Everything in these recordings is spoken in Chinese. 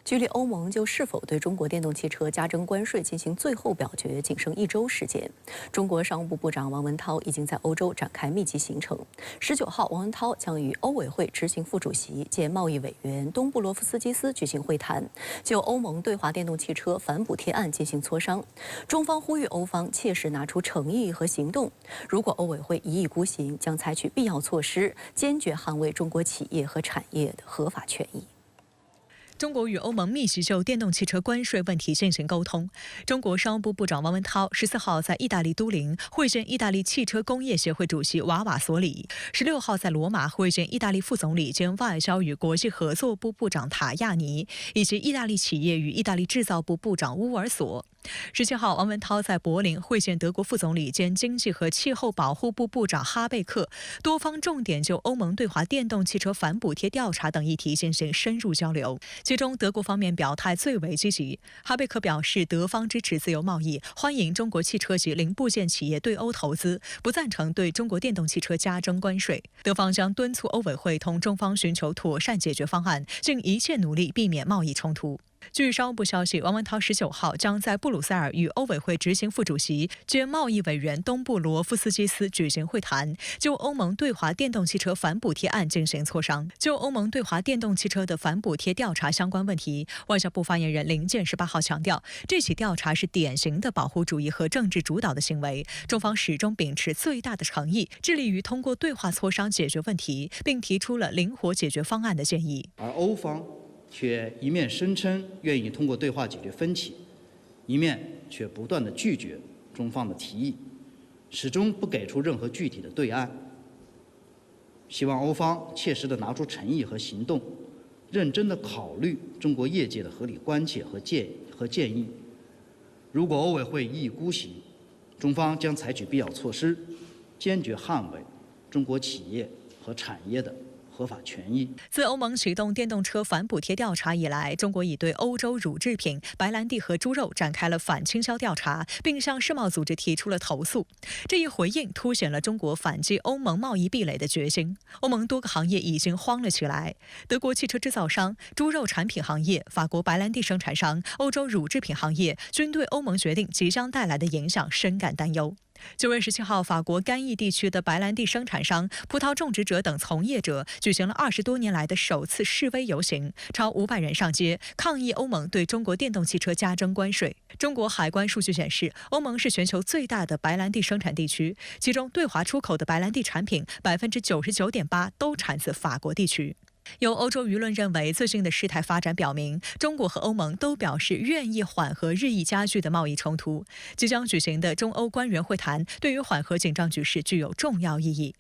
距离欧盟就是否对中国电动汽车加征关税进行最后表决仅剩1周时间，中国商务部部长王文涛已经在欧洲展开密集行程。19号，王文涛将与欧委会执行副主席兼贸易委员东布罗夫斯基斯举行会谈，就欧盟对华电动汽车反补贴案进行磋商。中方呼吁欧方切实拿出诚意和行动，如果欧委会一意孤行，将采取必要措施，坚决捍卫中国企业和产业的合法权益。中国与欧盟密集就电动汽车关税问题进行沟通。中国商务部部长王文涛14号在意大利都灵会见意大利汽车工业协会主席瓦瓦索里，16号在罗马会见意大利副总理兼外交与国际合作部部长塔亚尼，以及意大利企业与意大利制造部部长乌尔索。17号，王文涛在柏林会见德国副总理兼经济和气候保护部部长哈贝克，多方重点就欧盟对华电动汽车反补贴调查等议题进行深入交流。其中，德国方面表态最为积极。哈贝克表示，德方支持自由贸易，欢迎中国汽车及零部件企业对欧投资，不赞成对中国电动汽车加征关税。德方将敦促欧委会同中方寻求妥善解决方案，尽一切努力避免贸易冲突。据商务部消息，王文涛19号将在布鲁塞尔与欧委会执行副主席兼贸易委员东布罗夫斯基斯举行会谈，就欧盟对华电动汽车反补贴案进行磋商。就欧盟对华电动汽车的反补贴调查相关问题，外交部发言人林健18号强调，这起调查是典型的保护主义和政治主导的行为，中方始终秉持最大的诚意，致力于通过对话磋商解决问题，并提出了灵活解决方案的建议。而欧方却一面声称愿意通过对话解决分歧，一面却不断地拒绝中方的提议，始终不给出任何具体的对案。希望欧方切实地拿出诚意和行动，认真地考虑中国业界的合理关切和建议。如果欧委会一意孤行，中方将采取必要措施，坚决捍卫中国企业和产业的合法权益。自欧盟启动电动车反补贴调查以来，中国已对欧洲乳制品、白兰地和猪肉展开了反倾销调查，并向世贸组织提出了投诉。这一回应凸显了中国反击欧盟贸易壁垒的决心。欧盟多个行业已经慌了起来，德国汽车制造商、猪肉产品行业、法国白兰地生产商、欧洲乳制品行业均对欧盟决定即将带来的影响深感担忧。9月17号，法国干邑地区的白兰地生产商、葡萄种植者等从业者举行了20多年来的首次示威游行，超500人上街抗议欧盟对中国电动汽车加征关税。中国海关数据显示，欧盟是全球最大的白兰地生产地区，其中对华出口的白兰地产品99.8%都产自法国地区。有欧洲舆论认为，最近的事态发展表明，中国和欧盟都表示愿意缓和日益加剧的贸易冲突。即将举行的中欧官员会谈对于缓和紧张局势具有重要意义。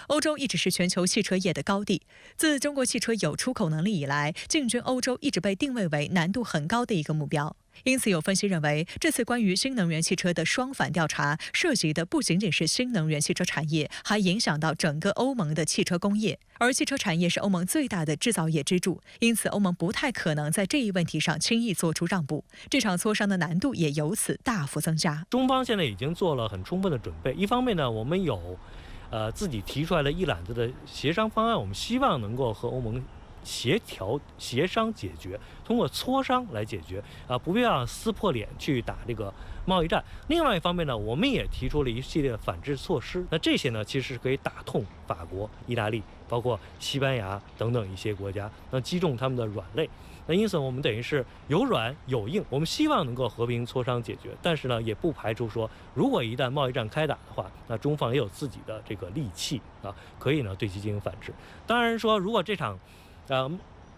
欧洲一直是全球汽车业的高地，自中国汽车有出口能力以来，进军欧洲一直被定位为难度很高的一个目标。因此，有分析认为，这次关于新能源汽车的双反调查涉及的不仅仅是新能源汽车产业，还影响到整个欧盟的汽车工业。而汽车产业是欧盟最大的制造业支柱，因此欧盟不太可能在这一问题上轻易做出让步。这场磋商的难度也由此大幅增加。中方现在已经做了很充分的准备，一方面呢，我们有自己提出来了一揽子的协商方案，我们希望能够和欧盟协调协商解决，通过磋商来解决不必要撕破脸去打这个贸易战。另外一方面呢，我们也提出了一系列的反制措施，那这些呢其实是可以打痛法国、意大利，包括西班牙等等一些国家，那击中他们的软肋。那因此我们等于是有软有硬，我们希望能够和平磋商解决，但是呢也不排除说，如果一旦贸易战开打的话，那中方也有自己的这个利器可以呢对其进行反制。当然说，如果这场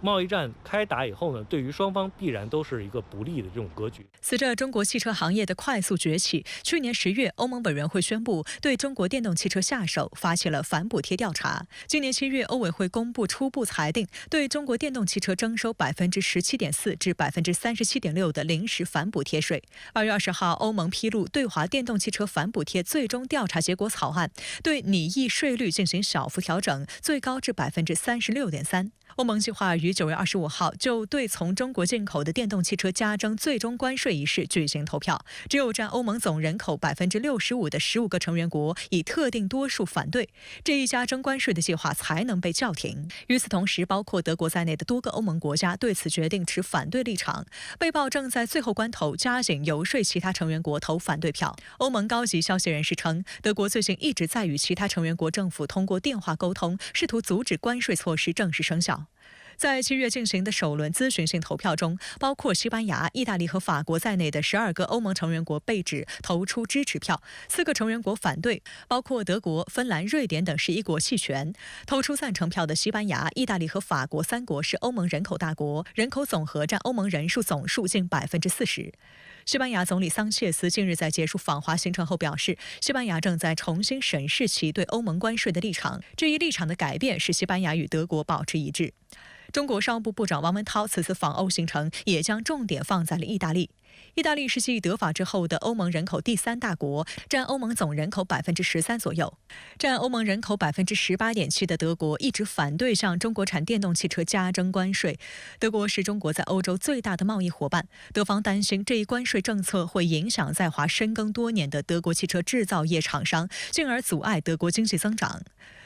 贸易战开打以后呢，对于双方必然都是一个不利的这种格局。随着中国汽车行业的快速崛起，去年10月，欧盟委员会宣布对中国电动汽车下手，发起了反补贴调查。今年7月，欧委会公布初步裁定，对中国电动汽车征收17.4%至37.6%的临时反补贴税。2月20号，欧盟披露对华电动汽车反补贴最终调查结果草案，对拟议税率进行小幅调整，最高至36.3%。欧盟计划于于9月25号就对从中国进口的电动汽车加征最终关税一事举行投票，只有占欧盟总人口65%的15个成员国以特定多数反对，这一加征关税的计划才能被叫停。与此同时，包括德国在内的多个欧盟国家对此决定持反对立场。被曝正在最后关头加紧游说其他成员国投反对票。欧盟高级消息人士称，德国最近一直在与其他成员国政府通过电话沟通，试图阻止关税措施正式生效。在7月进行的首轮咨询性投票中，包括西班牙、意大利和法国在内的12个欧盟成员国被指投出支持票，4个成员国反对，包括德国、芬兰、瑞典等11国弃权。投出赞成票的西班牙、意大利和法国3国是欧盟人口大国，人口总和占欧盟人数总数近40%。西班牙总理桑切斯近日在结束访华行程后表示，西班牙正在重新审视其对欧盟关税的立场，这一立场的改变使西班牙与德国保持一致。中国商务部部长王文涛此次访欧行程也将重点放在了意大利。意大利是继德法之后的欧盟人口第3大国，占欧盟总人口13%左右。占欧盟人口18.7%的德国一直反对向中国产电动汽车加征关税。德国是中国在欧洲最大的贸易伙伴，德方担心这一关税政策会影响在华深耕多年的德国汽车制造业厂商，进而阻碍德国经济增长。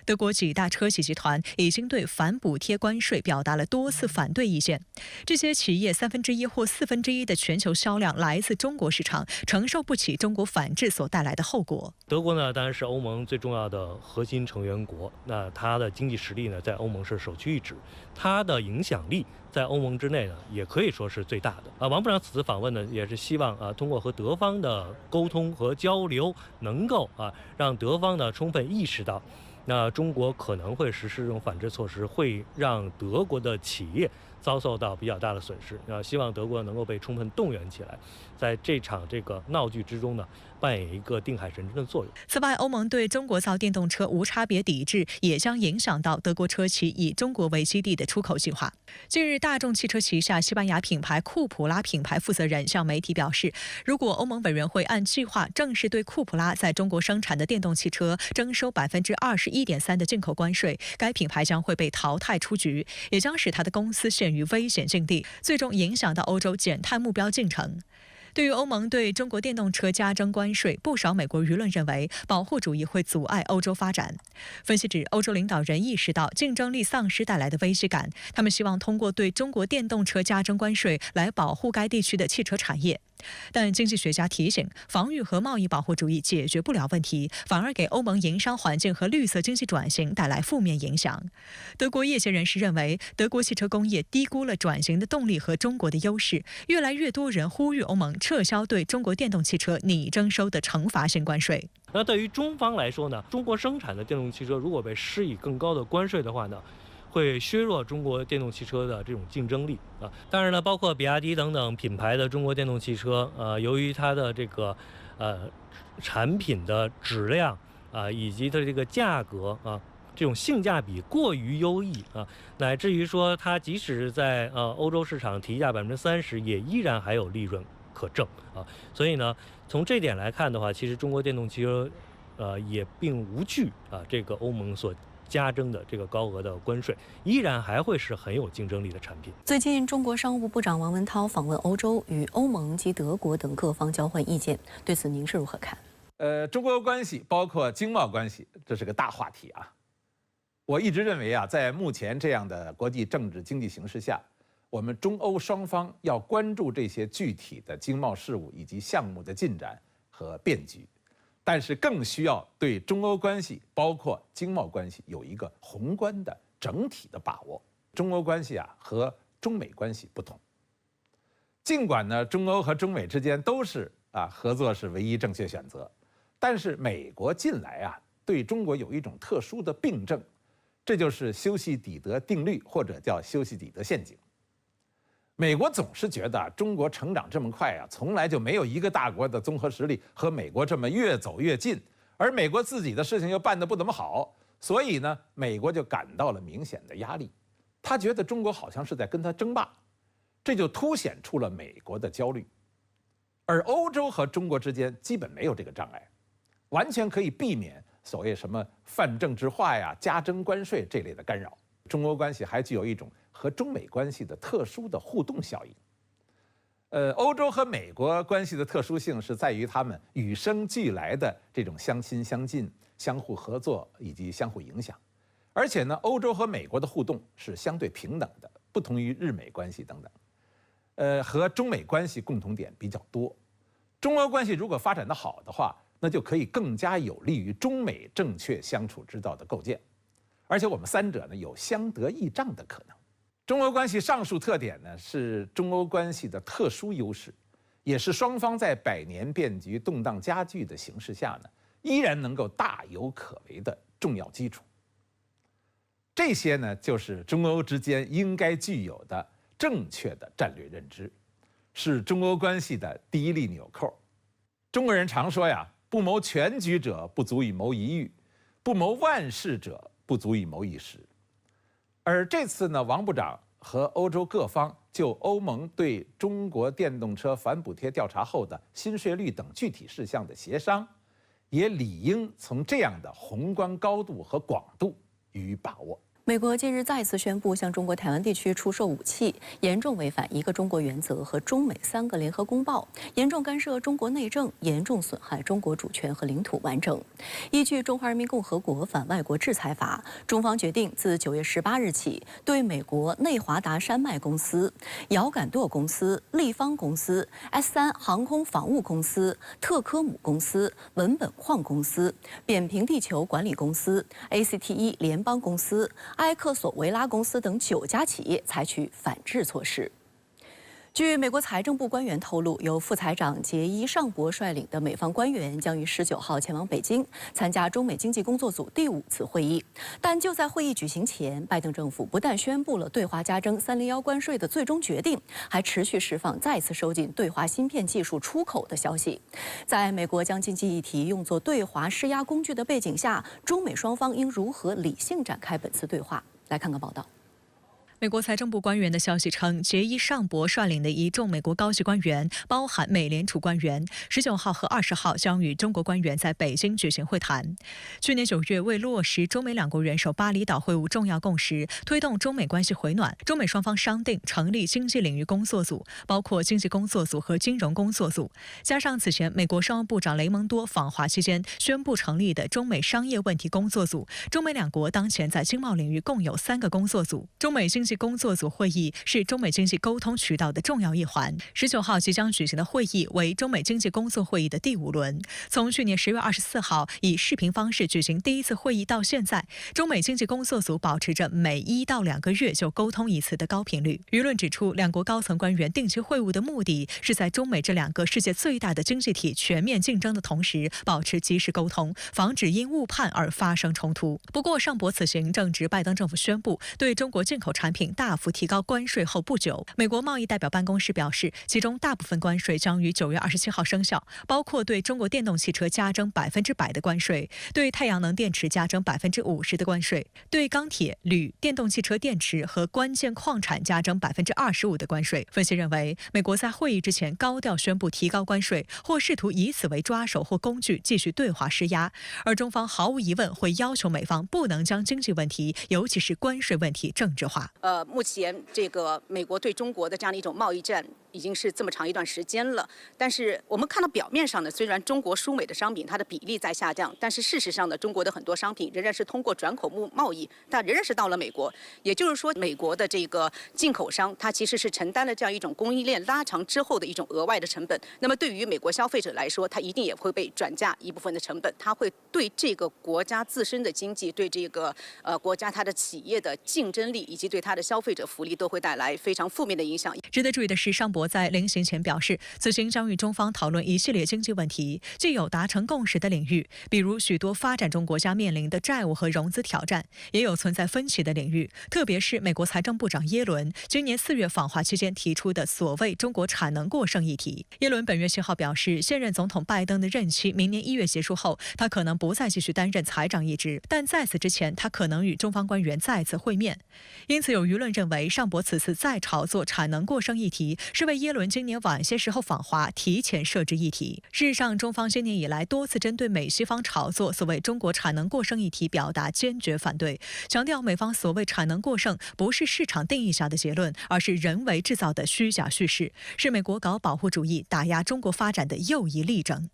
德国几大车企集团已经对反补贴关税表达了多次反对意见。这些企业1/3或1/4的全球销量来自中国市场，承受不起中国反制所带来的后果。德国呢，当然是欧盟最重要的核心成员国，那它的经济实力呢，在欧盟是首屈一指，它的影响力在欧盟之内呢，也可以说是最大的。王部长此次访问呢，也是希望通过和德方的沟通和交流，能够让德方呢充分意识到，那中国可能会实施这种反制措施，会让德国的企业遭受到比较大的损失。希望德国能够被充分动员起来，在这场闹剧之中呢，扮演一个定海神针的作用。此外，欧盟对中国造电动车无差别抵制，也将影响到德国车企以中国为基地的出口计划。近日，大众汽车旗下西班牙品牌库普拉品牌负责人向媒体表示，如果欧盟委员会按计划正式对库普拉在中国生产的电动汽车征收21.3%的进口关税，该品牌将会被淘汰出局，也将使它的公司陷于危险境地，最终影响到欧洲减碳目标进程。对于欧盟对中国电动车加征关税，不少美国舆论认为保护主义会阻碍欧洲发展。分析指，欧洲领导人意识到竞争力丧失带来的危机感，他们希望通过对中国电动车加征关税来保护该地区的汽车产业。但经济学家提醒，防御和贸易保护主义解决不了问题，反而给欧盟营商环境和绿色经济转型带来负面影响。德国业界人士认为，德国汽车工业低估了转型的动力和中国的优势，越来越多人呼吁欧盟撤销对中国电动汽车拟征收的惩罚性关税。那对于中方来说呢，中国生产的电动汽车如果被施以更高的关税的话呢，会削弱中国电动汽车的这种竞争力当然呢，包括比亚迪等等品牌的中国电动汽车由于它的产品的质量以及它的这个价格这种性价比过于优异乃至于说它即使在欧洲市场提价30%，也依然还有利润可挣所以呢，从这点来看的话，其实中国电动汽车也并无惧这个欧盟所加征的这个高额的关税，依然还会是很有竞争力的产品。最近，中国商务部部长王文涛访问欧洲，与欧盟及德国等各方交换意见。对此，您是如何看？中国关系包括经贸关系，这是个大话题啊。我一直认为在目前这样的国际政治经济形势下，我们中欧双方要关注这些具体的经贸事务以及项目的进展和变局。但是更需要对中欧关系，包括经贸关系，有一个宏观的整体的把握。中欧关系和中美关系不同，尽管呢中欧和中美之间都是合作是唯一正确选择，但是美国近来对中国有一种特殊的病症，这就是修昔底德定律，或者叫修昔底德陷阱。美国总是觉得中国成长这么快从来就没有一个大国的综合实力和美国这么越走越近，而美国自己的事情又办得不怎么好，所以呢，美国就感到了明显的压力。他觉得中国好像是在跟他争霸，这就凸显出了美国的焦虑。而欧洲和中国之间基本没有这个障碍，完全可以避免所谓什么泛政治化加征关税这类的干扰。中欧关系还具有一种和中美关系的特殊的互动效应。欧洲和美国关系的特殊性是在于他们与生俱来的这种相亲相近、相互合作以及相互影响。而且呢，欧洲和美国的互动是相对平等的，不同于日美关系等等。和中美关系共同点比较多。中俄关系如果发展得好的话，那就可以更加有利于中美正确相处之道的构建。而且我们三者呢有相得益彰的可能。中俄关系上述特点呢是中欧关系的特殊优势，也是双方在百年变局动荡加剧的形势下呢，依然能够大有可为的重要基础。这些呢，就是中欧之间应该具有的正确的战略认知，是中欧关系的第一粒纽扣。中国人常说呀，不谋全局者不足以谋一域，不谋万事者不足以谋一时。而这次呢，王部长和欧洲各方就欧盟对中国电动车反补贴调查后的新税率等具体事项的协商，也理应从这样的宏观高度和广度予以把握。美国近日再次宣布向中国台湾地区出售武器，严重违反一个中国原则和中美3个联合公报，严重干涉中国内政，严重损害中国主权和领土完整。依据《中华人民共和国反外国制裁法》，中方决定自9月18日起，对美国内华达山脉公司、遥感舵公司、立方公司、S3航空防务公司、特科姆公司、文本矿公司、扁平地球管理公司、ACTE 联邦公司、埃克索维拉公司等9家企业采取反制措施。据美国财政部官员透露，由副财长杰伊·尚博率领的美方官员将于19号前往北京参加中美经济工作组第5次会议。但就在会议举行前，拜登政府不但宣布了对华加征301关税的最终决定，还持续释放再次收紧对华芯片技术出口的消息。在美国将经济议题用作对华施压工具的背景下，中美双方应如何理性展开本次对话？来看看报道。美国财政部官员的消息称，杰伊·尚博率领的一众美国高级官员，包含美联储官员，19号和20号将与中国官员在北京举行会谈。去年9月，为落实中美两国元首巴厘岛会晤重要共识，推动中美关系回暖，中美双方商定成立经济领域工作组，包括经济工作组和金融工作组，加上此前美国商务部长雷蒙多访华期间宣布成立的中美商业问题工作组，中美两国当前在经贸领域共有3个工作组。中美经济工作组会议是中美经济沟通渠道的重要一环。19号即将举行的会议为中美经济工作会议的第5轮。从去年10月24号以视频方式举行第1次会议到现在，中美经济工作组保持着每1到2个月就沟通一次的高频率。舆论指出，两国高层官员定期会晤的目的是在中美这2个世界最大的经济体全面竞争的同时，保持及时沟通，防止因误判而发生冲突。不过，尚博此行正值拜登政府宣布对中国进口产品大幅提高关税后不久，美国贸易代表办公室表示，其中大部分关税将于9月27号生效，包括对中国电动汽车加征100%的关税，对太阳能电池加征50%的关税，对钢铁、铝、电动汽车电池和关键矿产加征25%的关税。分析认为，美国在会议之前高调宣布提高关税，或试图以此为抓手或工具继续对华施压，而中方毫无疑问会要求美方不能将经济问题，尤其是关税问题政治化。目前这个美国对中国的这样的一种贸易战已经是这么长一段时间了，但是我们看到表面上呢，虽然中国输美的商品它的比例在下降，但是事实上呢，中国的很多商品仍然是通过转口贸易，但仍然是到了美国。也就是说，美国的这个进口商，它其实是承担了这样一种供应链拉长之后的一种额外的成本。那么对于美国消费者来说，它一定也会被转嫁一部分的成本，它会对这个国家自身的经济，对这个国家它的企业的竞争力，以及对它的消费者福利都会带来非常负面的影响。值得注意的是，尚博在临行前表示，此行将与中方讨论一系列经济问题，既有达成共识的领域，比如许多发展中国家面临的债务和融资挑战，也有存在分歧的领域，特别是美国财政部长耶伦今年4月访华期间提出的所谓中国产能过剩议题。耶伦本月7号表示，现任总统拜登的任期明年1月结束后，他可能不再继续担任财长一职，但在此之前，他可能与中方官员再次会面。因此，有舆论认为，尚博此次再炒作产能过剩议题，是为为耶伦今年晚些时候访华，提前设置议题。事实上，中方今年以来多次针对美西方炒作所谓中国产能过剩议题表达坚决反对，强调美方所谓产能过剩不是市场定义下的结论，而是人为制造的虚假叙事，是美国搞保护主义、打压中国发展的又一例证。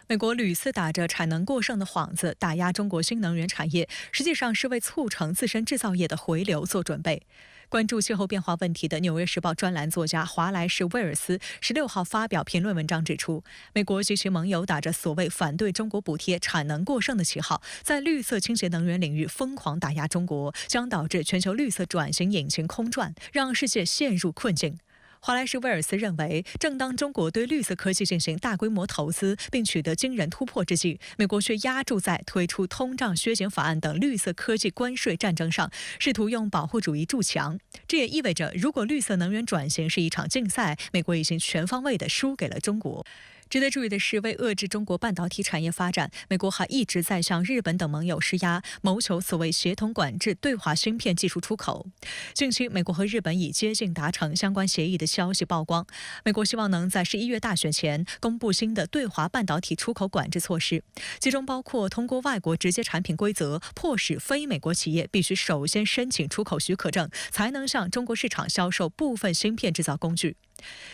美国屡次打着产能过剩的幌子打压中国新能源产业，实际上是为促成自身制造业的回流做准备。关注气候变化问题的《纽约时报》专栏作家华莱士·威尔斯16号发表评论文章指出，美国及其盟友打着所谓反对中国补贴产能过剩的旗号，在绿色清洁能源领域疯狂打压中国，将导致全球绿色转型引擎空转，让世界陷入困境。华莱士·威尔斯认为，正当中国对绿色科技进行大规模投资并取得惊人突破之际，美国却压注在推出通胀削减法案等绿色科技关税战争上，试图用保护主义筑墙。这也意味着，如果绿色能源转型是一场竞赛，美国已经全方位地输给了中国。值得注意的是，为遏制中国半导体产业发展，美国还一直在向日本等盟友施压，谋求所谓协同管制对华芯片技术出口。近期，美国和日本已接近达成相关协议的消息曝光，美国希望能在11月大选前公布新的对华半导体出口管制措施，其中包括通过外国直接产品规则，迫使非美国企业必须首先申请出口许可证，才能向中国市场销售部分芯片制造工具。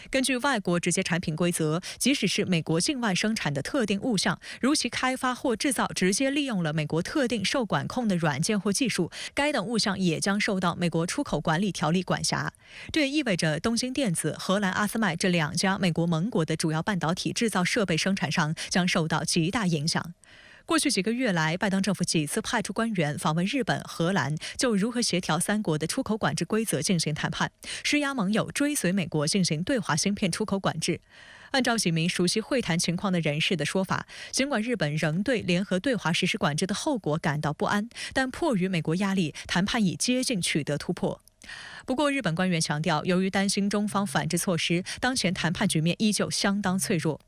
根据外国直接产品规则，即使是美国境外生产的特定物项，如其开发或制造直接利用了美国特定受管控的软件或技术，该等物项也将受到美国出口管理条例管辖。这也意味着东京电子、荷兰阿斯麦这2家美国盟国的主要半导体制造设备生产商将受到极大影响。过去几个月来，拜登政府几次派出官员访问日本、荷兰，就如何协调3国的出口管制规则进行谈判，施压盟友追随美国进行对华芯片出口管制。按照几名熟悉会谈情况的人士的说法，尽管日本仍对联合对华实施管制的后果感到不安，但迫于美国压力，谈判已接近取得突破。不过，日本官员强调，由于担心中方反制措施，当前谈判局面依旧相当脆弱。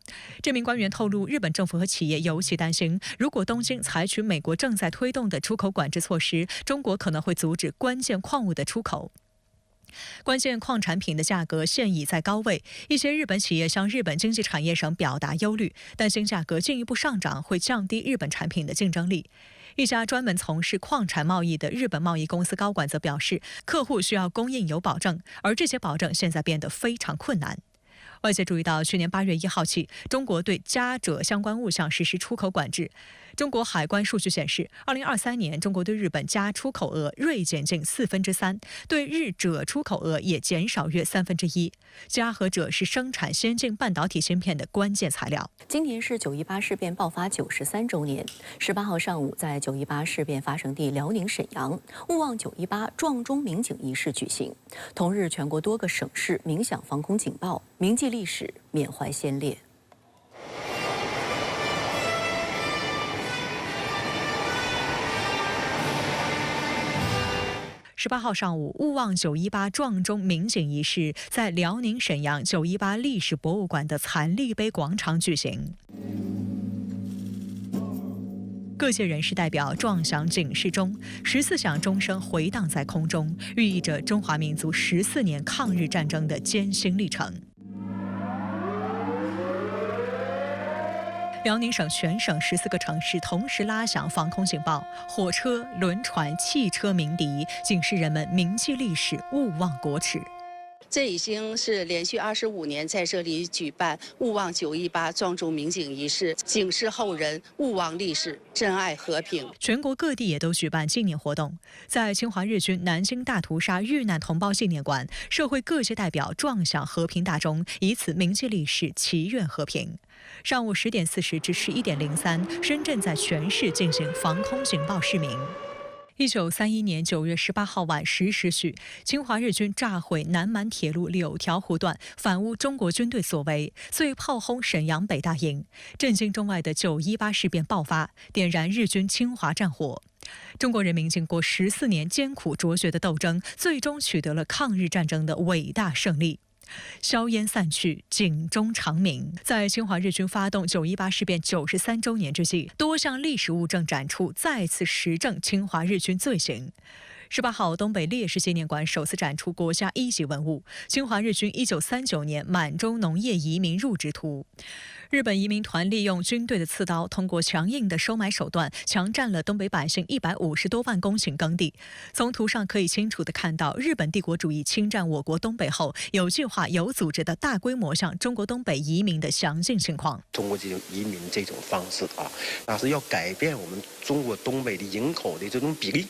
这名官员透露，日本政府和企业尤其担心，如果东京采取美国正在推动的出口管制措施，中国可能会阻止关键矿物的出口。关键矿产品的价格现已在高位，一些日本企业向日本经济产业省表达忧虑，担心价格进一步上涨会降低日本产品的竞争力。一家专门从事矿产贸易的日本贸易公司高管则表示，客户需要供应有保证，而这些保证现在变得非常困难。外界注意到，去年8月1号起，中国对加锗相关物项实施出口管制。中国海关数据显示，2023年中国对日本加出口额锐减近3%，对日锗出口额也减少约1/3。加和锗是生产先进半导体芯片的关键材料。今年是9·18事变爆发93周年。18号上午，在9·18事变发生地辽宁沈阳，勿忘9·18撞钟鸣警仪式举行。同日，全国多个省市鸣响防空警报，铭记历史，缅怀先烈。18号上午，勿忘9·18撞钟鸣警仪式在辽宁沈阳9·18历史博物馆的残历碑广场举行。各界人士代表撞响警示钟，14响钟声回荡在空中，寓意着中华民族14年抗日战争的艰辛历程。辽宁省全省14个城市同时拉响防空警报，火车、轮船、汽车鸣笛，警示人们铭记历史，勿忘国耻。这已经是连续25年在这里举办勿忘9·18撞钟鸣警仪式，警示后人勿忘历史，珍爱和平。全国各地也都举办纪念活动，在清华日军南京大屠杀遇难同胞纪念馆，社会各界代表撞响和平大钟，以此铭记历史，祈愿和平。上午10点40至11点03，深圳在全市进行防空警报示鸣。1931年9月18号晚10时许，侵华日军炸毁南满铁路柳条湖段，反诬中国军队所为，遂炮轰沈阳北大营，震惊中外的9·18事变爆发，点燃日军侵华战火。中国人民经过14年艰苦卓绝的斗争，最终取得了抗日战争的伟大胜利。硝烟散去，警钟长鸣。在侵华日军发动9·18事变93周年之际，多项历史物证展出，再次实证侵华日军罪行。18号，东北烈士纪念馆首次展出国家1级文物——侵华日军1939年满洲农业移民入植图。日本移民团利用军队的刺刀，通过强硬的收买手段，强占了东北百姓150多万公顷耕地。从图上可以清楚地看到，日本帝国主义侵占我国东北后，有计划、有组织的大规模向中国东北移民的详尽情况。中国这种移民这种方式那是要改变我们中国东北的人口的这种比例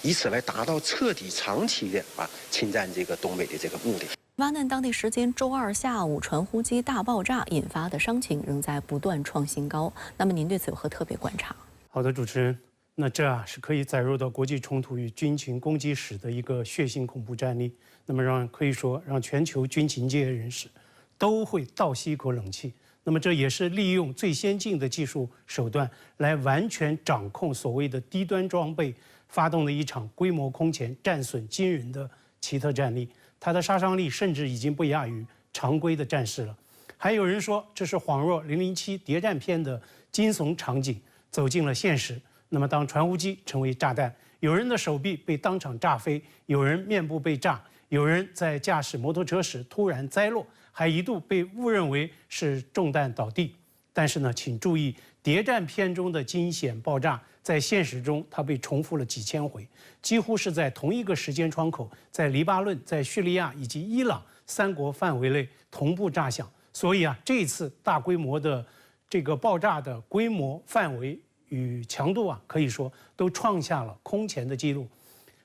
以此来达到彻底长期的侵占这个东北的这个目的。巴嫩当地时间周2下午，传呼机大爆炸引发的伤情仍在不断创新高。那么您对此有何特别观察？好的，主持人，那这是可以载入到国际冲突与军情攻击史的一个血腥恐怖战例。那么可以说让全球军情界人士都会倒吸一口冷气。那么这也是利用最先进的技术手段来完全掌控所谓的低端装备，发动的一场规模空前、战损惊人的奇特战例。它的杀伤力甚至已经不亚于常规的战士了。还有人说这是恍若007谍战片的惊悚场景走进了现实。那么当传呼机成为炸弹，有人的手臂被当场炸飞，有人面部被炸，有人在驾驶摩托车时突然栽落，还一度被误认为是中弹倒地。但是呢，请注意，谍战片中的惊险爆炸在现实中它被重复了几千回，几乎是在同一个时间窗口，在黎巴嫩、在叙利亚以及伊朗3国范围内同步炸响。所以这一次大规模的这个爆炸的规模、范围与强度可以说都创下了空前的记录。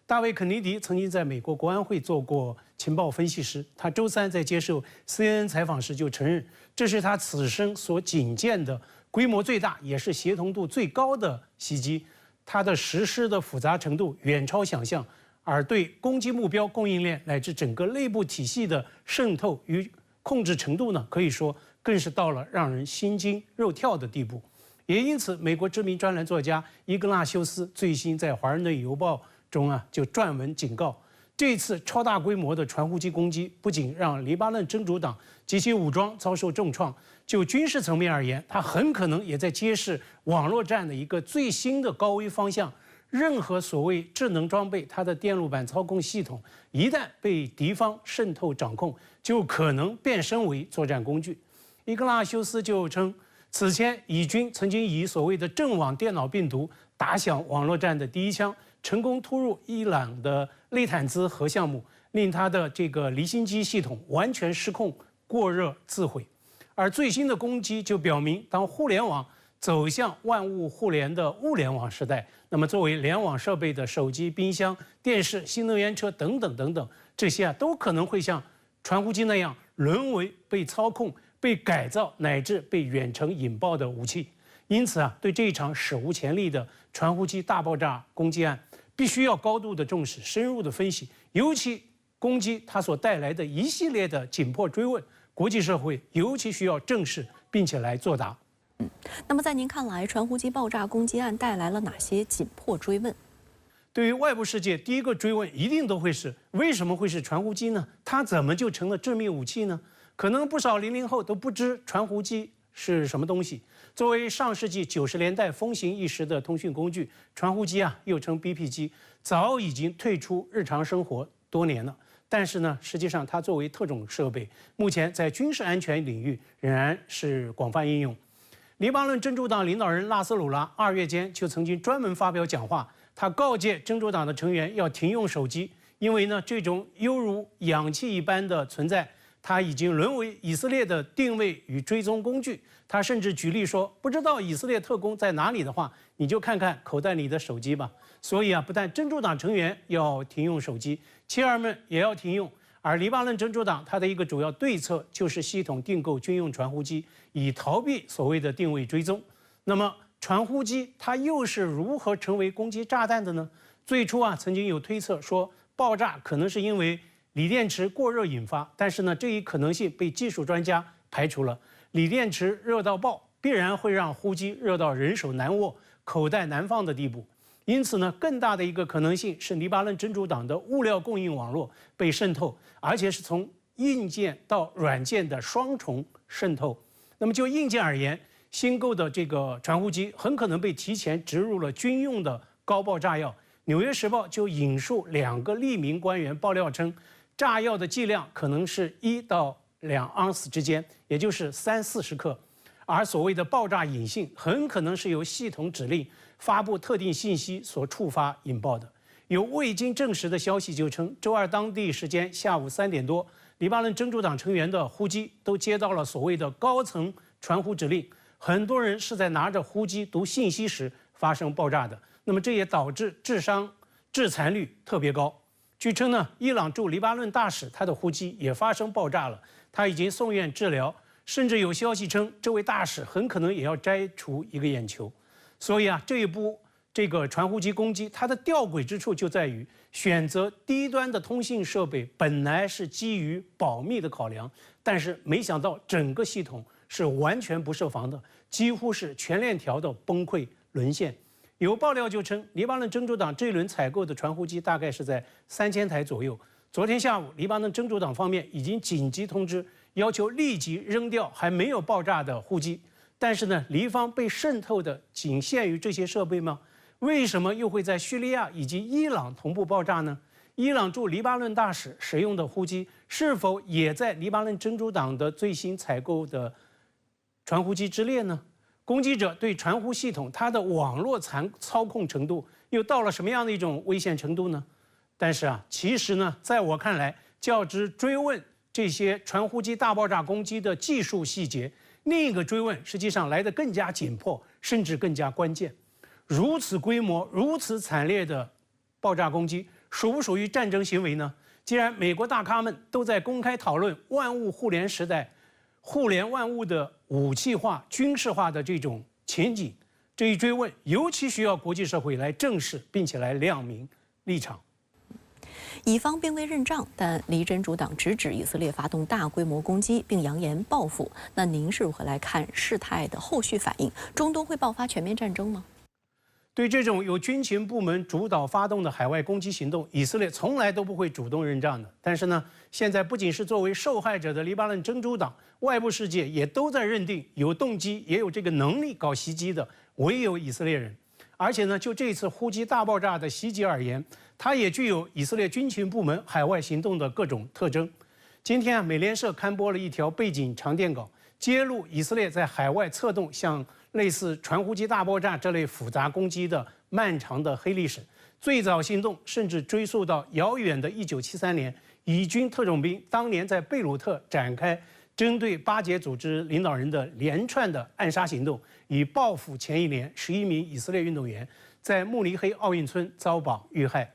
大卫·肯尼迪曾经在美国国安会做过情报分析师，他周3在接受 CNN 采访时就承认，这是他此生所仅见的规模最大，也是协同度最高的袭击。它的实施的复杂程度远超想象，而对攻击目标、供应链乃至整个内部体系的渗透与控制程度呢，可以说更是到了让人心惊肉跳的地步。也因此，美国知名专栏作家伊格纳修斯最新在《华盛顿邮报》中就撰文警告，这次超大规模的传呼机攻击不仅让黎巴嫩真主党及其武装遭受重创，就军事层面而言，它很可能也在揭示网络战的一个最新的高危方向。任何所谓智能装备，它的电路板操控系统一旦被敌方渗透掌控，就可能变身为作战工具。伊格纳修斯就称，此前以军曾经以所谓的阵网电脑病毒打响网络战的第一枪，成功突入伊朗的内坦兹核项目，令他的这个离心机系统完全失控，过热自毁。而最新的攻击就表明，当互联网走向万物互联的物联网时代，那么作为联网设备的手机、冰箱、电视、新能源车等等等等，这些都可能会像传呼机那样沦为被操控、被改造乃至被远程引爆的武器。因此对这一场史无前例的传呼机大爆炸攻击案，必须要高度的重视、深入的分析，尤其攻击它所带来的一系列的紧迫追问，国际社会尤其需要正视并且来作答。那么在您看来，传呼机爆炸攻击案带来了哪些紧迫追问？对于外部世界，第一个追问一定都会是：为什么会是传呼机呢？它怎么就成了致命武器呢？可能不少00后都不知传呼机是什么东西。作为上世纪90年代风行一时的通讯工具，传呼机又称 BP 机，早已经退出日常生活多年了。但是呢，实际上它作为特种设备，目前在军事安全领域仍然是广泛应用。黎巴嫩真主党领导人纳斯鲁拉2月间就曾经专门发表讲话，他告诫真主党的成员要停用手机，因为呢，这种犹如氧气一般的存在，它已经沦为以色列的定位与追踪工具。他甚至举例说，不知道以色列特工在哪里的话，你就看看口袋里的手机吧。所以不但真主党成员要停用手机，妻儿们也要停用。而黎巴嫩真主党它的一个主要对策就是系统订购军用传呼机，以逃避所谓的定位追踪。那么传呼机它又是如何成为攻击炸弹的呢？最初曾经有推测说爆炸可能是因为锂电池过热引发，但是呢，这一可能性被技术专家排除了。锂电池热到爆，必然会让呼机热到人手难握、口袋难放的地步。因此呢，更大的一个可能性是黎巴嫩真主党的物料供应网络被渗透，而且是从硬件到软件的双重渗透。那么就硬件而言，新购的这个传呼机很可能被提前植入了军用的高爆炸药。纽约时报》就引述2个匿名官员爆料称，炸药的剂量可能是1到2盎司之间，也就是30-40克。而所谓的爆炸隐性，很可能是由系统指令发布特定信息所触发引爆的。有未经证实的消息就称，周二当地时间下午3点多，黎巴嫩真主党成员的呼机都接到了所谓的高层传呼指令，很多人是在拿着呼机读信息时发生爆炸的。那么这也导致致残率特别高。据称呢，伊朗驻黎巴嫩大使他的呼机也发生爆炸了，他已经送院治疗，甚至有消息称这位大使很可能也要摘除一个眼球。所以啊，这个传呼机攻击，它的吊诡之处就在于选择低端的通信设备本来是基于保密的考量，但是没想到整个系统是完全不设防的，几乎是全链条的崩溃沦陷。有爆料就称，黎巴嫩真主党这一轮采购的传呼机大概是在3000台左右。昨天下午，黎巴嫩真主党方面已经紧急通知，要求立即扔掉还没有爆炸的呼机。但是呢，黎方被渗透的仅限于这些设备吗？为什么又会在叙利亚以及伊朗同步爆炸呢？伊朗驻黎巴嫩大使使用的呼机是否也在黎巴嫩真主党的最新采购的传呼机之列呢？攻击者对传呼系统它的网络操控程度又到了什么样的一种危险程度呢？但是啊，其实呢，在我看来，较之追问这些传呼机大爆炸攻击的技术细节，另一个追问实际上来得更加紧迫，甚至更加关键。如此规模、如此惨烈的爆炸攻击，属不属于战争行为呢？既然美国大咖们都在公开讨论万物互联时代，互联万物的武器化、军事化的这种前景，这一追问尤其需要国际社会来正视，并且来亮明立场。以方并未认账，但黎真主党直指以色列发动大规模攻击，并扬言报复。那您是如何来看事态的后续反应？中东会爆发全面战争吗？对这种由军情部门主导发动的海外攻击行动，以色列从来都不会主动认账的。但是呢，现在不仅是作为受害者的黎巴嫩真主党，外部世界也都在认定有动机、也有这个能力搞袭击的，唯有以色列人。而且呢，就这次呼机大爆炸的袭击而言，它也具有以色列军情部门海外行动的各种特征。今天啊，美联社刊播了一条背景长电稿，揭露以色列在海外策动像类似传呼机大爆炸这类复杂攻击的漫长的黑历史。最早行动甚至追溯到遥远的1973年，以军特种兵当年在贝鲁特展开针对巴解组织领导人的连串的暗杀行动，以报复前一年11名以色列运动员在慕尼黑奥运村遭绑遇害。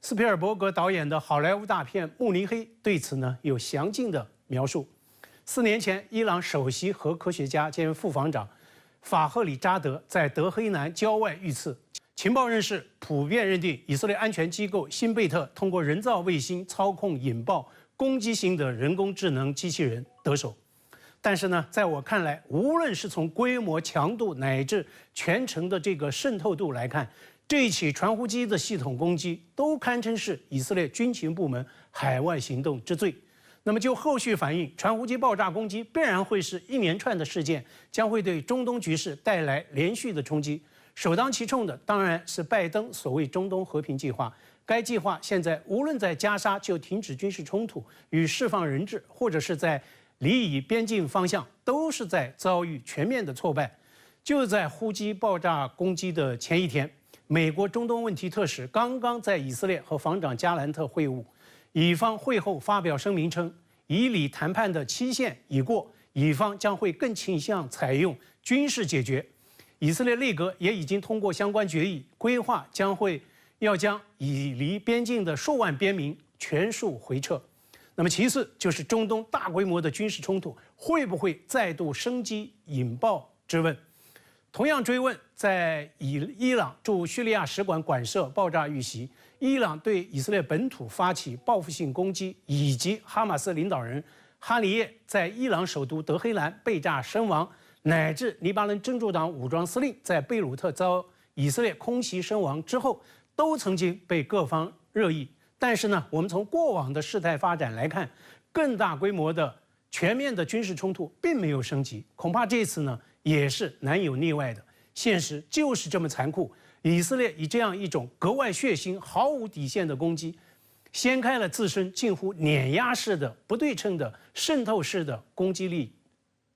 斯皮尔伯格导演的好莱坞大片《慕尼黑》对此呢有详尽的描述。4年前，伊朗首席核科学家兼副防长法赫里扎德在德黑兰郊外遇刺。情报人士普遍认定，以色列安全机构辛贝特通过人造卫星操控引爆攻击型的人工智能机器人得手。但是呢，在我看来，无论是从规模、强度乃至全程的这个渗透度来看，这一起传呼机的系统攻击都堪称是以色列军情部门海外行动之最。那么就后续反应，传呼机爆炸攻击必然会是一连串的事件，将会对中东局势带来连续的冲击。首当其冲的当然是拜登所谓中东和平计划。该计划现在无论在加沙就停止军事冲突与释放人质，或者是在黎以边境方向，都是在遭遇全面的挫败。就在呼机爆炸攻击的前一天，美国中东问题特使刚刚在以色列和防长加兰特会晤，以方会后发表声明称，以理谈判的期限已过，以方将会更倾向采用军事解决。以色列内阁也已经通过相关决议，规划要将以黎边境的数万边民全数回撤。那么其次就是中东大规模的军事冲突会不会再度升级引爆之问。同样追问，在伊朗驻叙利亚使馆馆舍爆炸遇袭，伊朗对以色列本土发起报复性攻击，以及哈马斯领导人哈尼耶在伊朗首都德黑兰被炸身亡，乃至黎巴嫩真主党武装司令在贝鲁特遭以色列空袭身亡之后，都曾经被各方热议。但是呢，我们从过往的事态发展来看，更大规模的全面的军事冲突并没有升级，恐怕这次呢也是难有例外的。现实就是这么残酷，以色列以这样一种格外血腥、毫无底线的攻击，掀开了自身近乎碾压式的、不对称的、渗透式的攻击力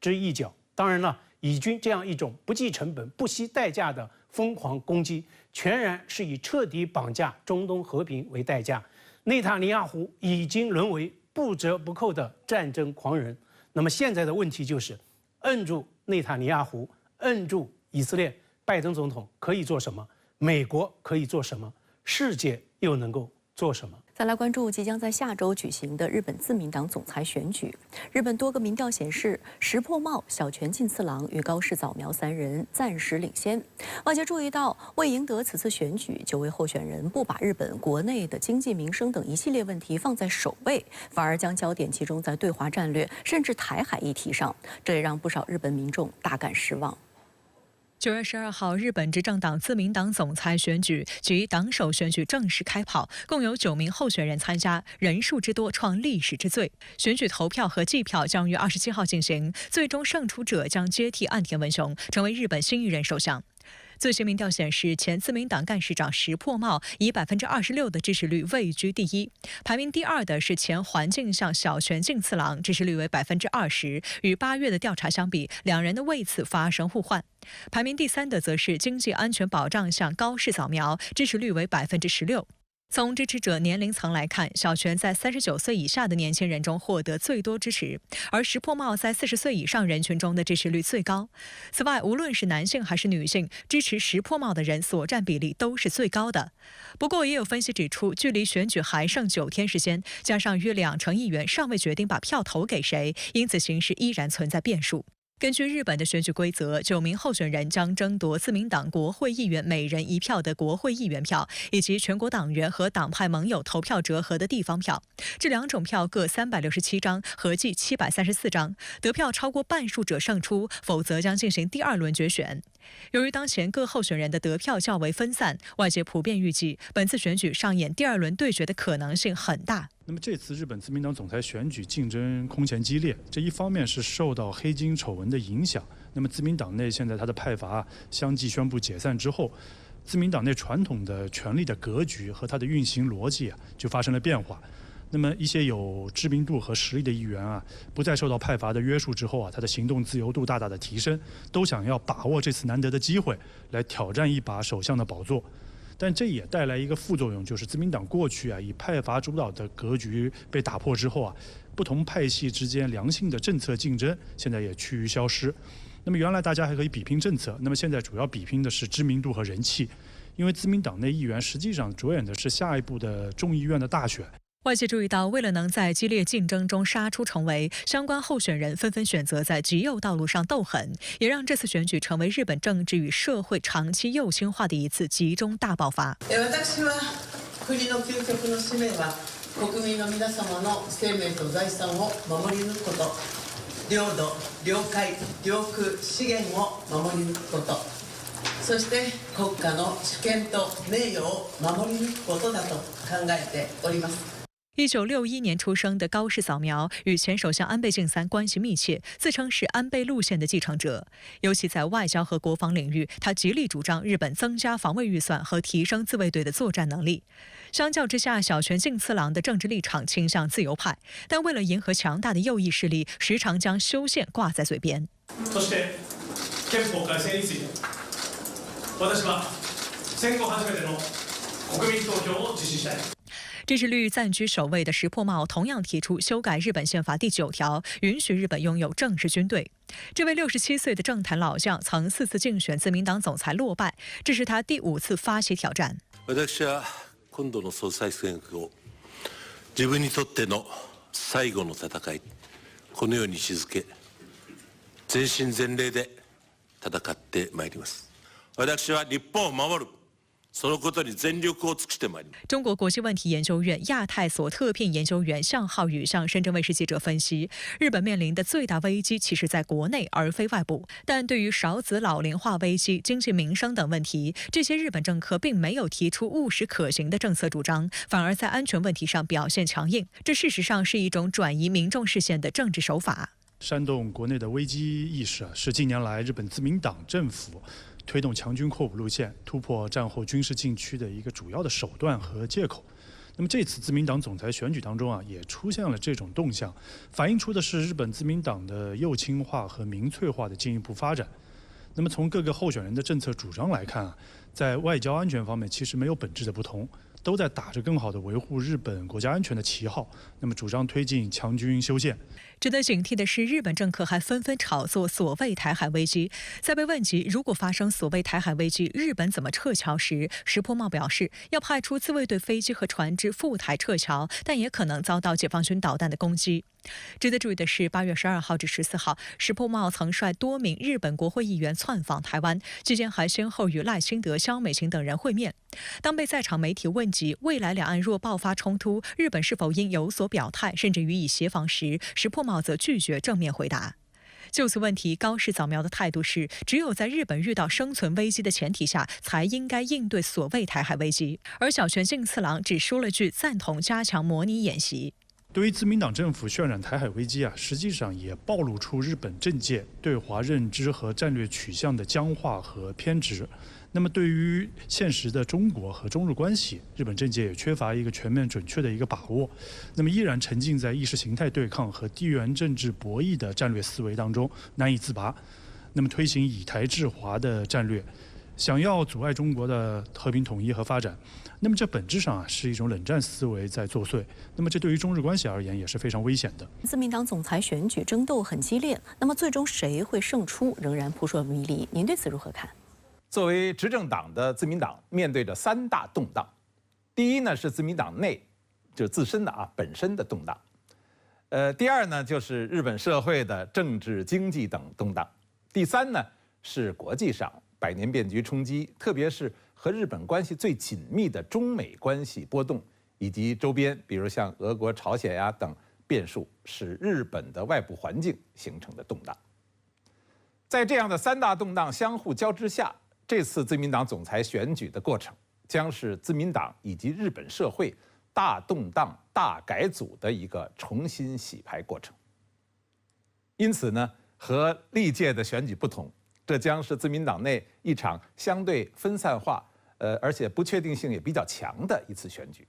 之一角。当然了，以军这样一种不计成本、不惜代价的疯狂攻击，全然是以彻底绑架中东和平为代价。内塔尼亚胡已经沦为不折不扣的战争狂人。那么现在的问题就是，摁住内塔尼亚胡，摁住以色列，拜登总统可以做什么？美国可以做什么？世界又能够做什么？再来关注即将在下周举行的日本自民党总裁选举。日本多个民调显示，石破茂、小泉进次郎与高市早苗三人暂时领先。外界注意到，为赢得此次选举，9位候选人不把日本国内的经济民生等一系列问题放在首位，反而将焦点集中在对华战略甚至台海议题上，这也让不少日本民众大感失望。9月12号，日本执政党自民党总裁选举及党首选举正式开跑，共有9名候选人参加，人数之多创历史之最。选举投票和计票将于27号进行，最终胜出者将接替岸田文雄，成为日本新一任首相。最新民调显示，前自民党干事长石破茂以26%的支持率位居第一，排名第2的是前环境相小泉进次郎，支持率为20%，与8月的调查相比，两人的位次发生互换。排名第3的则是经济安全保障相高市早苗，支持率为16%。从支持者年龄层来看，小泉在39岁以下的年轻人中获得最多支持，而石破茂在40岁以上人群中的支持率最高。此外，无论是男性还是女性，支持石破茂的人所占比例都是最高的。不过，也有分析指出，距离选举还剩9天时间，加上约20%议员尚未决定把票投给谁，因此形势依然存在变数。根据日本的选举规则，9名候选人将争夺自民党国会议员每人1票的国会议员票，以及全国党员和党派盟友投票折合的地方票。这2种票各367张，合计734张。得票超过半数者胜出，否则将进行第2轮决选。由于当前各候选人的得票较为分散，外界普遍预计本次选举上演第2轮对决的可能性很大。那么这次日本自民党总裁选举竞争空前激烈，这一方面是受到黑金丑闻的影响。那么自民党内现在它的派阀相继宣布解散之后，自民党内传统的权力的格局和它的运行逻辑就发生了变化。那么一些有知名度和实力的议员不再受到派阀的约束之后他的行动自由度大大的提升，都想要把握这次难得的机会来挑战一把首相的宝座。但这也带来一个副作用，就是自民党过去以派阀主导的格局被打破之后不同派系之间良性的政策竞争现在也趋于消失。那么原来大家还可以比拼政策，那么现在主要比拼的是知名度和人气，因为自民党内议员实际上着眼的是下一步的众议院的大选。外界注意到，为了能在激烈竞争中杀出重围，相关候选人纷纷选择在极右道路上斗狠，也让这次选举成为日本政治与社会长期右倾化的一次集中大爆发。私は国の究極の使命は国民の皆様の生命と財産を守り抜くこと、領土、領海、領空、資源を守り抜くこと、そして国家の主権と名誉を守り抜くことだと考えております。1961年出生的高市早苗与前首相安倍晋三关系密切，自称是安倍路线的继承者。尤其在外交和国防领域，他极力主张日本增加防卫预算和提升自卫队的作战能力。相较之下，小泉进次郎的政治立场倾向自由派，但为了迎合强大的右翼勢力，时常将修宪挂在嘴边。そして憲法改正について、私は戦後初めての国民投票を実施したい。支持率暂居首位的石破茂同样提出修改日本宪法第9条，允许日本拥有正式军队。这位67岁的政坛老将曾4次竞选自民党总裁落败，这是他第5次发起挑战。私は今度の総裁選挙を自分にとっての最後の戦い、このように位置づけ、全身全霊で戦ってまいります。私は日本を守る。中国国际问题研究院亚太所特聘研究员向浩宇向深圳卫视记者分析，日本面临的最大危机其实在国内而非外部，但对于少子老龄化危机、经济民生等问题，这些日本政客并没有提出务实可行的政策主张，反而在安全问题上表现强硬，这事实上是一种转移民众视线的政治手法。煽动国内的危机意识是近年来日本自民党政府推动强军扩武路线，突破战后军事禁区的一个主要的手段和借口。那么这次自民党总裁选举当中啊，也出现了这种动向，反映出的是日本自民党的右倾化和民粹化的进一步发展。那么从各个候选人的政策主张来看啊，在外交安全方面其实没有本质的不同，都在打着更好的维护日本国家安全的旗号，那么主张推进强军修宪。值得警惕的是，日本政客还纷纷炒作所谓台海危机。在被问及如果发生所谓台海危机，日本怎么撤侨时，石破茂表示要派出自卫队飞机和船只赴台撤侨，但也可能遭到解放军导弹的攻击。值得注意的是，8月12号至14号，石破茂曾率多名日本国会议员窜访台湾，期间还先后与赖清德、萧美琴等人会面。当被在场媒体问及未来两岸若爆发冲突，日本是否应有所表态，甚至予以协防时，石破茂则拒绝正面回答。就此问题，高市早苗的态度是，只有在日本遇到生存危机的前提下，才应该应对所谓台海危机。而小泉进次郎只说了句赞同加强模拟演习。对于自民党政府渲染台海危机啊，实际上也暴露出日本政界对华认知和战略取向的僵化和偏执。那么对于现实的中国和中日关系，日本政界也缺乏一个全面准确的一个把握，那么依然沉浸在意识形态对抗和地缘政治博弈的战略思维当中难以自拔。那么推行以台制华的战略，想要阻碍中国的和平统一和发展，那么这本质上啊是一种冷战思维在作祟。那么这对于中日关系而言也是非常危险的。自民党总裁选举争斗很激烈，那么最终谁会胜出，仍然扑朔迷离。您对此如何看？作为执政党的自民党面对着3大动荡，第一呢是自民党内就自身的本身的动荡，第二呢就是日本社会的政治经济等动荡，第三呢是国际上百年变局冲击，特别是和日本关系最紧密的中美关系波动，以及周边比如像俄国、朝鲜呀等变数，使日本的外部环境形成的动荡。在这样的3大动荡相互交织下，这次自民党总裁选举的过程将是自民党以及日本社会大动荡、大改组的一个重新洗牌过程。因此呢，和历届的选举不同，这将是自民党内一场相对分散化，而且不确定性也比较强的一次选举。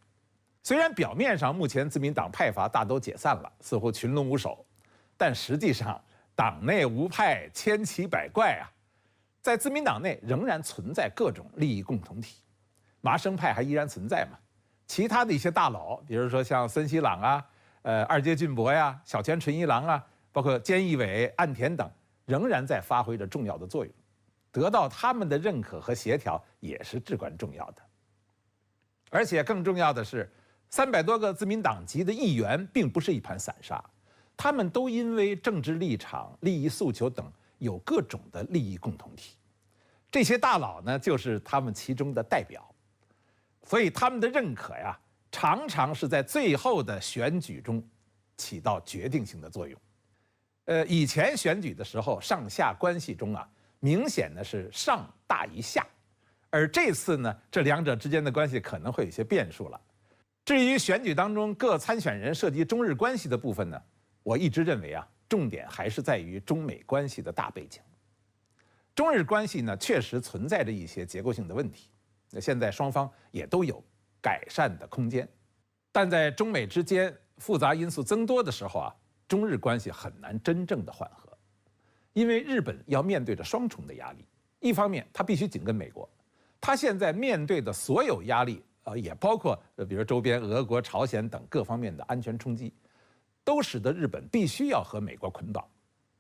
虽然表面上目前自民党派阀大都解散了，似乎群龙无首，但实际上党内无派，千奇百怪啊。在自民党内仍然存在各种利益共同体，麻生派还依然存在嘛？其他的一些大佬，比如说像森西朗啊、二阶俊博呀、小泉纯一郎啊，包括菅义伟、岸田等，仍然在发挥着重要的作用。得到他们的认可和协调也是至关重要的。而且更重要的是，300多个自民党籍的议员并不是一盘散沙，他们都因为政治立场、利益诉求等有各种的利益共同体，这些大佬呢就是他们其中的代表，所以他们的认可呀，常常是在最后的选举中起到决定性的作用。以前选举的时候，上下关系中啊，明显的是上大于下，而这次呢，这两者之间的关系可能会有些变数了。至于选举当中各参选人涉及中日关系的部分呢，我一直认为啊，重点还是在于中美关系的大背景。中日关系呢，确实存在着一些结构性的问题，那现在双方也都有改善的空间，但在中美之间复杂因素增多的时候啊，中日关系很难真正的缓和，因为日本要面对着双重的压力，一方面它必须紧跟美国，它现在面对的所有压力也包括比如周边俄国、朝鲜等各方面的安全冲击，都使得日本必须要和美国捆绑，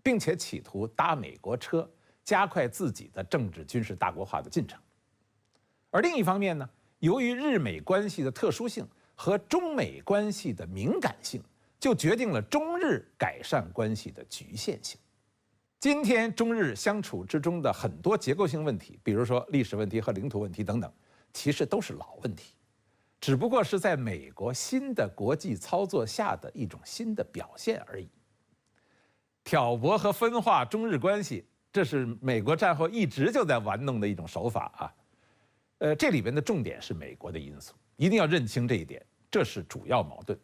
并且企图搭美国车，加快自己的政治军事大国化的进程。而另一方面呢，由于日美关系的特殊性和中美关系的敏感性，就决定了中日改善关系的局限性。今天中日相处之中的很多结构性问题，比如说历史问题和领土问题等等，其实都是老问题，只不过是在美国新的国际操作下的一种新的表现而已。挑拨和分化中日关系，这是美国战后一直就在玩弄的一种手法啊。这里边的重点是美国的因素，一定要认清这一点，这是主要矛盾。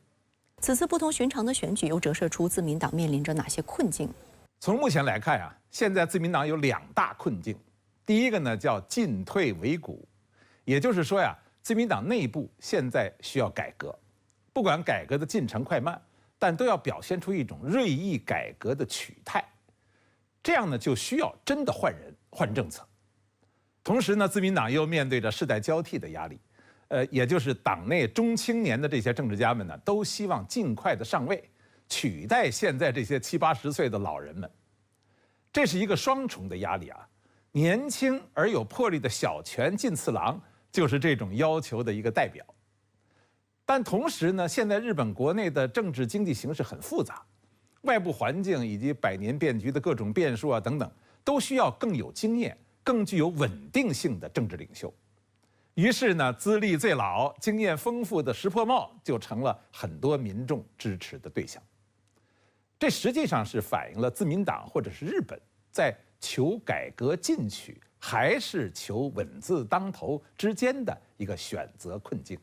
此次不同寻常的选举又折射出自民党面临着哪些困境？从目前来看啊，现在自民党有2大困境。第一个呢叫进退维谷，也就是说呀，自民党内部现在需要改革，不管改革的进程快慢，但都要表现出一种锐意改革的取态。这样呢，就需要真的换人、换政策。同时呢，自民党又面对着世代交替的压力，也就是党内中青年的这些政治家们呢，都希望尽快的上位，取代现在这些70、80岁的老人们。这是一个双重的压力啊！年轻而有魄力的小泉进次郎就是这种要求的一个代表。但同时呢，现在日本国内的政治经济形势很复杂。外部环境以及百年变局的各种变数啊等等，都需要更有经验、更具有稳定性的政治领袖。于是呢，资历最老、经验丰富的石破茂就成了很多民众支持的对象。这实际上是反映了自民党或者是日本在求改革进取还是求稳字当头之间的一个选择困境。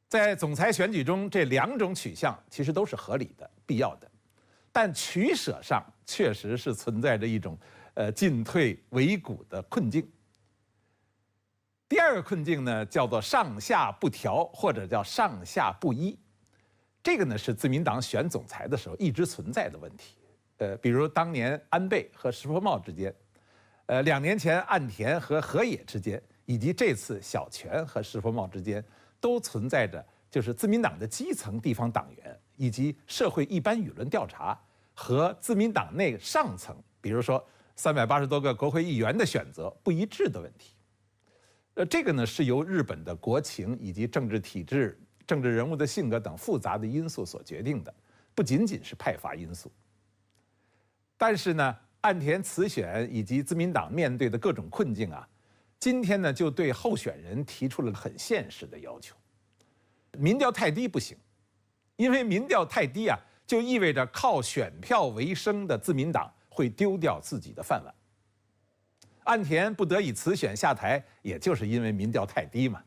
在总裁选举中，这两种取向其实都是合理的、必要的，但取舍上确实是存在着一种进退维谷的困境。第二个困境呢，叫做上下不调，或者叫上下不一。这个呢是自民党选总裁的时候一直存在的问题。比如当年安倍和石破茂之间，2年前岸田和河野之间，以及这次小泉和石破茂之间。都存在着，就是自民党的基层地方党员以及社会一般舆论调查和自民党内上层，比如说380多个国会议员的选择不一致的问题。这个呢是由日本的国情以及政治体制、政治人物的性格等复杂的因素所决定的，不仅仅是派阀因素。但是呢，岸田辞选以及自民党面对的各种困境啊。今天呢，就对候选人提出了很现实的要求，民调太低不行，因为民调太低啊，就意味着靠选票为生的自民党会丢掉自己的饭碗。岸田不得已辞选下台，也就是因为民调太低嘛。